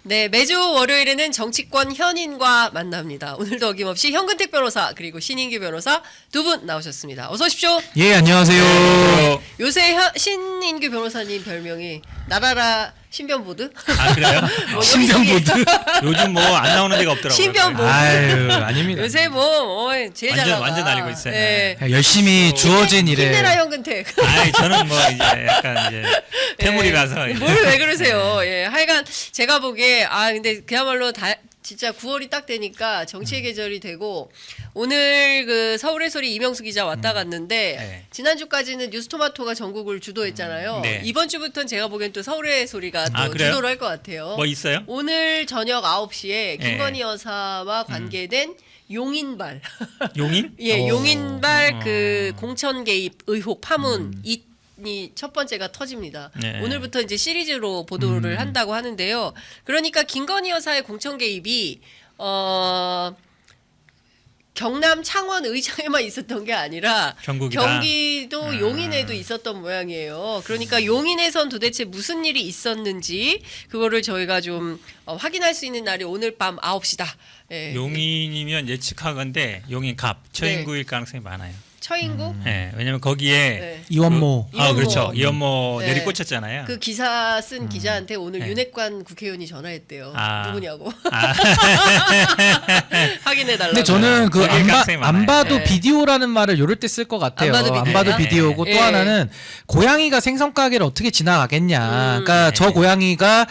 네, 매주 월요일에는 정치권 현인과 만납니다. 오늘도 어김없이 현근택 변호사 그리고 신인규 변호사 두 분 나오셨습니다. 어서 오십시오. 예, 안녕하세요. 네, 요새 신인규 변호사님 별명이 나라라 신변보드? 아 그래요? 신변보드. 요즘 뭐 안 나오는 데가 없더라고요. 신변보드. 아유, 아닙니다. 요새 뭐 제일 잘 나가. 완전 알고 있어요. 네. 열심히 주어진 일에 힘내라 현근택. 아이 저는 뭐 이제 약간 이제 태물이라서 이제. 뭘 왜 그러세요? 예, 하여간 제가 보기에 근데 그야말로 진짜 9월이 딱 되니까 정치의 계절이 되고 오늘 그 서울의 소리 이명수 기자 왔다 갔는데 네. 지난주까지는 뉴스토마토가 전국을 주도했잖아요. 네. 이번 주부터는 제가 보기엔 또 서울의 소리가 또 그래요? 주도를 할 것 같아요. 뭐 있어요? 오늘 저녁 9시에 김건희 여사와 관계된 용인발 용인? 예, 용인발 그 공천 개입 의혹 파문 이 첫 번째가 터집니다. 네. 오늘부터 이제 시리즈로 보도를 한다고 하는데요. 그러니까 김건희 여사의 공천 개입이 경남 창원 의정에만 있었던 게 아니라 전국이다. 경기도 용인에도 있었던 모양이에요. 그러니까 용인에선 도대체 무슨 일이 있었는지 그거를 저희가 좀 확인할 수 있는 날이 오늘 밤 9시다. 예. 용인이면 예측하건데 용인 갑 처인구일 가능성이 많아요. 처인구? 네, 왜냐면 거기에 네. 이원모. 이원모. 그렇죠. 이원모 네. 내리꽂혔잖아요. 그 기사 쓴 기자한테 오늘 네. 윤핵관 국회의원이 전화했대요. 아. 누구냐고 아, 확인해달라고. 근데 저는 그 거기에 가능성이 안 많아요. 봐도 네. 비디오라는 말을 요럴 때 쓸 것 같아요. 안 봐도 비디오다? 비디오고 네. 또 하나는 고양이가 생선 가게를 어떻게 지나가겠냐. 그러니까 저 고양이가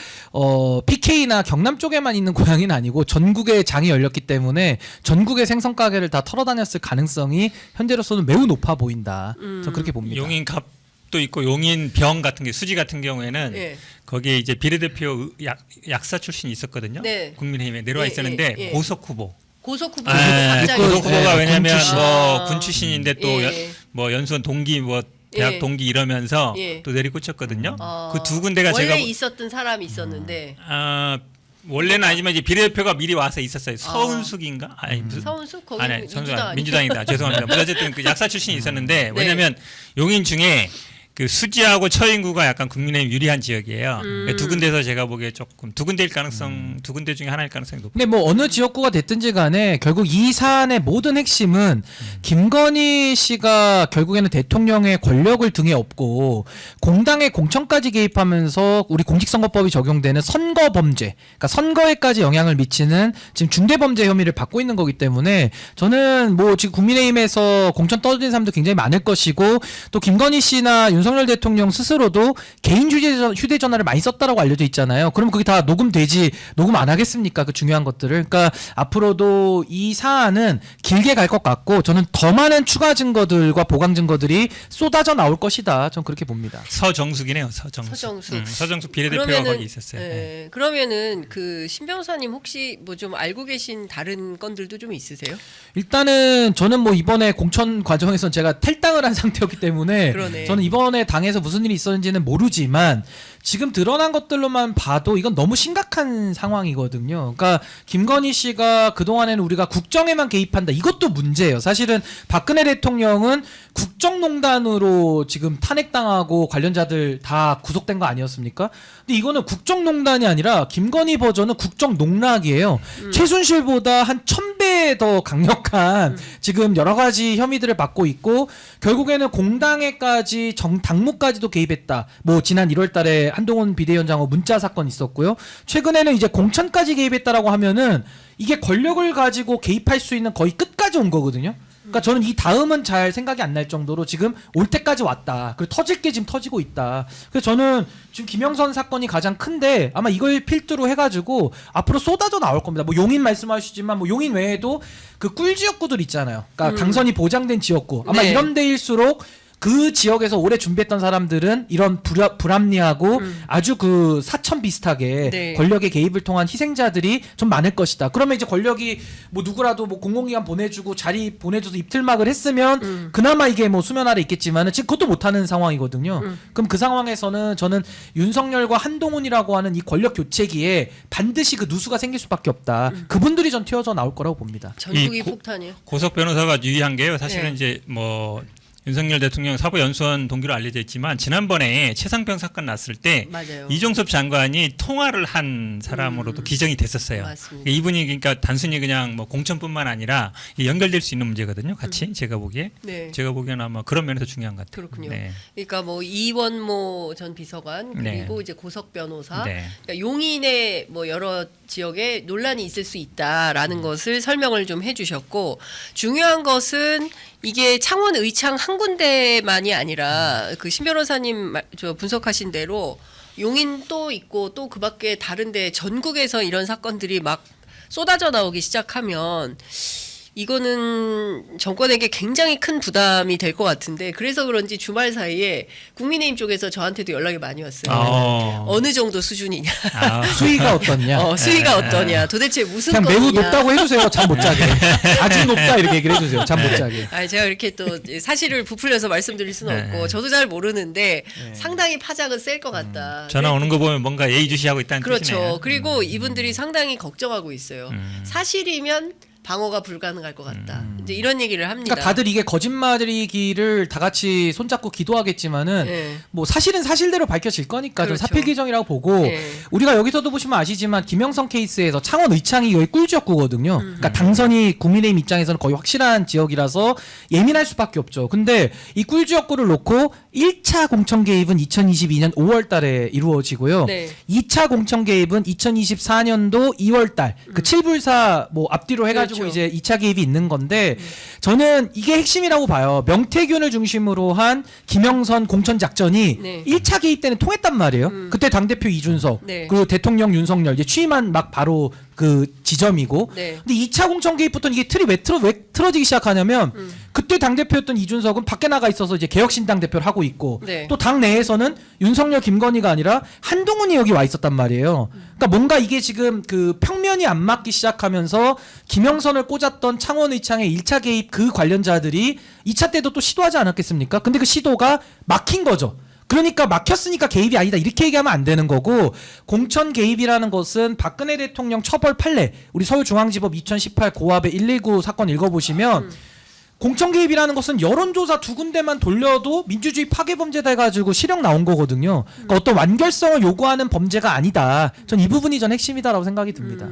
PK나 경남 쪽에만 있는 고양이는 아니고 전국에 장이 열렸기 때문에 전국의 생선 가게를 다 털어다녔을 가능성이 현재로서는 매우 높아 보인다. 저 그렇게 봅니다. 용인 갑도 있고 용인 병 같은 게 수지 같은 경우에는 예. 거기에 이제 비례대표 약사 출신이 있었거든요. 네. 국민의힘에 내려와 예, 있었는데 예, 예. 고속 후보. 고속 후보 아, 갑자기 고속 후보가 네, 왜냐면 군 출신. 뭐 군 출신인데 또 예. 뭐 연수원 동기 뭐 대학 예. 동기 이러면서 예. 또 내리꽂혔거든요. 어, 그 두 군데가 원래 제가 있었던 사람이 있었는데 원래는 아니지만 이제 비례대표가 미리 와서 있었어요. 서은숙인가? 아니 무슨 서은숙 거기 아니, 민주당 아니에요? 민주당이다. 죄송합니다. 뭐 어쨌든 그 약사 출신이 있었는데 네. 왜냐면 용인 중에 그 수지하고 처인구가 약간 국민의힘 유리한 지역이에요. 그러니까 두 군데서 제가 보기에 조금 두 군데일 가능성 두 군데 중에 하나일 가능성이 높아요. 근데 뭐 어느 지역구가 됐든지 간에 결국 이 사안의 모든 핵심은 김건희 씨가 결국에는 대통령의 권력을 등에 업고 공당의 공천까지 개입하면서 우리 공직선거법이 적용되는 선거 범죄, 그러니까 선거에까지 영향을 미치는 지금 중대범죄 혐의를 받고 있는 거기 때문에 저는 뭐 지금 국민의힘에서 공천 떨어진 사람도 굉장히 많을 것이고 또 김건희 씨나 윤석열 대통령 스스로도 개인 휴대전화를 많이 썼다라고 알려져 있잖아요. 그럼 그게 다 녹음되지 녹음 안 하겠습니까? 그 중요한 것들을. 그러니까 앞으로도 이 사안은 길게 갈 것 같고 저는 더 많은 추가 증거들과 보강 증거들이 쏟아져 나올 것이다. 저는 그렇게 봅니다. 서정숙이네요. 서정숙. 서정숙 비례대표가 거기 있었어요. 네. 그러면은 그 신 변호사님 혹시 뭐 좀 알고 계신 다른 건들도 좀 있으세요? 일단은 저는 뭐 이번에 공천 과정에서 제가 탈당을 한 상태였기 때문에 그러네. 저는 이번에 당에서 무슨 일이 있었는지는 모르지만 지금 드러난 것들로만 봐도 이건 너무 심각한 상황이거든요. 그러니까 김건희 씨가 그동안에는 우리가 국정에만 개입한다. 이것도 문제예요. 사실은 박근혜 대통령은 국정농단으로 지금 탄핵당하고 관련자들 다 구속된 거 아니었습니까? 근데 이거는 국정농단이 아니라 김건희 버전은 국정농락이에요. 최순실보다 한 1000배 더 강력한 지금 여러 가지 혐의들을 받고 있고 결국에는 공당에까지 당무까지도 개입했다. 뭐 지난 1월 달에 한동훈 비대위원장하고 문자 사건 있었고요. 최근에는 이제 공천까지 개입했다라고 하면은 이게 권력을 가지고 개입할 수 있는 거의 끝까지 온 거거든요. 그러니까 저는 이 다음은 잘 생각이 안 날 정도로 지금 올 때까지 왔다. 그리고 터질 게 지금 터지고 있다. 그래서 저는 지금 김영선 사건이 가장 큰데 아마 이걸 필두로 해가지고 앞으로 쏟아져 나올 겁니다. 뭐 용인 말씀하시지만 뭐 용인 외에도 그 꿀 지역구들 있잖아요. 그러니까 당선이 보장된 지역구. 아마 네. 이런 데일수록 그 지역에서 오래 준비했던 사람들은 이런 불합리하고 아주 그 사천 비슷하게 네. 권력의 개입을 통한 희생자들이 좀 많을 것이다. 그러면 이제 권력이 뭐 누구라도 뭐 공공기관 보내주고 자리 보내줘서 입틀막을 했으면 그나마 이게 뭐 수면 아래 있겠지만은 지금 그것도 못하는 상황이거든요. 그럼 그 상황에서는 저는 윤석열과 한동훈이라고 하는 이 권력 교체기에 반드시 그 누수가 생길 수밖에 없다. 그분들이 전 튀어져 나올 거라고 봅니다. 전국이 이 폭탄이요. 고석 변호사가 유의한 게요. 사실은 네. 이제 뭐 윤석열 대통령 사법연수원 동기로 알려져 있지만 지난번에 최상병 사건 났을 때 맞아요. 이종섭 장관이 통화를 한 사람으로도 기정이 됐었어요. 맞습니다. 이분이 그러니까 단순히 그냥 뭐 공천뿐만 아니라 연결될 수 있는 문제거든요. 같이 제가 보기에 네. 제가 보기에는 아마 그런 면에서 중요한 것 같아요. 그렇군요. 네. 그러니까 뭐 이원모 전 비서관 그리고 네. 이제 고석 변호사, 네. 그러니까 용인의 뭐 여러 지역에 논란이 있을 수 있다라는 것을 설명을 좀 해주셨고 중요한 것은 이게 창원 의창 한 군데만이 아니라 그 신 변호사님 저 분석하신 대로 용인 또 있고 또 그밖에 다른데 전국에서 이런 사건들이 막 쏟아져 나오기 시작하면 이거는 정권에게 굉장히 큰 부담이 될 것 같은데 그래서 그런지 주말 사이에 국민의힘 쪽에서 저한테도 연락이 많이 왔어요. 어느 정도 수준이냐, 수위가 어떻냐? 수위가 어떠냐, 도대체 무슨 그냥 건이냐. 매우 높다고 해주세요. 잠 못 자게. 아주 높다 이렇게 얘기를 해주세요. 잠 못 자게. 아, 제가 이렇게 또 사실을 부풀려서 말씀드릴 수는 없고 저도 잘 모르는데 상당히 파장은 셀 것 같다. 전화 오는 거 보면 뭔가 예의주시하고 있다는 그렇죠. 뜻이네요. 그리고 이분들이 상당히 걱정하고 있어요. 사실이면 방어가 불가능할 것 같다. 이제 이런 얘기를 합니다. 그러니까 다들 이게 거짓말이기를 다 같이 손잡고 기도하겠지만은 네. 뭐 사실은 사실대로 밝혀질 거니까 좀 그렇죠. 사필규정이라고 보고 네. 우리가 여기서도 보시면 아시지만 김영선 케이스에서 창원 의창이 거의 꿀지역구거든요. 그러니까 당선이 국민의힘 입장에서는 거의 확실한 지역이라서 예민할 수밖에 없죠. 근데 이 꿀지역구를 놓고 1차 공천 개입은 2022년 5월 달에 이루어지고요. 네. 2차 공천 개입은 2024년도 2월 달 그 7불사 뭐 앞뒤로 해가지고 그렇죠. 이제 2차 개입이 있는 건데 저는 이게 핵심이라고 봐요. 명태균을 중심으로 한 김영선 공천 작전이 네. 1차 개입 때는 통했단 말이에요. 그때 당대표 이준석 네. 그리고 대통령 윤석열 이제 취임한 막 바로 그 지점이고 네. 근데 2차 공천 개입부터는 이게 틀이 왜 틀어지기 시작하냐면 그때 당대표였던 이준석은 밖에 나가 있어서 이제 개혁신당 대표를 하고 있고 네. 또 당 내에서는 윤석열 김건희가 아니라 한동훈이 여기 와 있었단 말이에요. 그러니까 뭔가 이게 지금 그 평면이 안 맞기 시작하면서 김영선을 꽂았던 창원 의창의 1차 개입 그 관련자들이 2차 때도 또 시도하지 않았겠습니까? 근데 그 시도가 막힌 거죠. 그러니까 막혔으니까 개입이 아니다 이렇게 얘기하면 안 되는 거고 공천 개입이라는 것은 박근혜 대통령 처벌 판례 우리 서울중앙지법 2018 고압의 119 사건 읽어보시면 공천 개입이라는 것은 여론조사 2군데만 돌려도 민주주의 파괴범죄다 해가지고 실형 나온 거거든요. 그러니까 어떤 완결성을 요구하는 범죄가 아니다. 전 이 부분이 전 핵심이다라고 생각이 듭니다.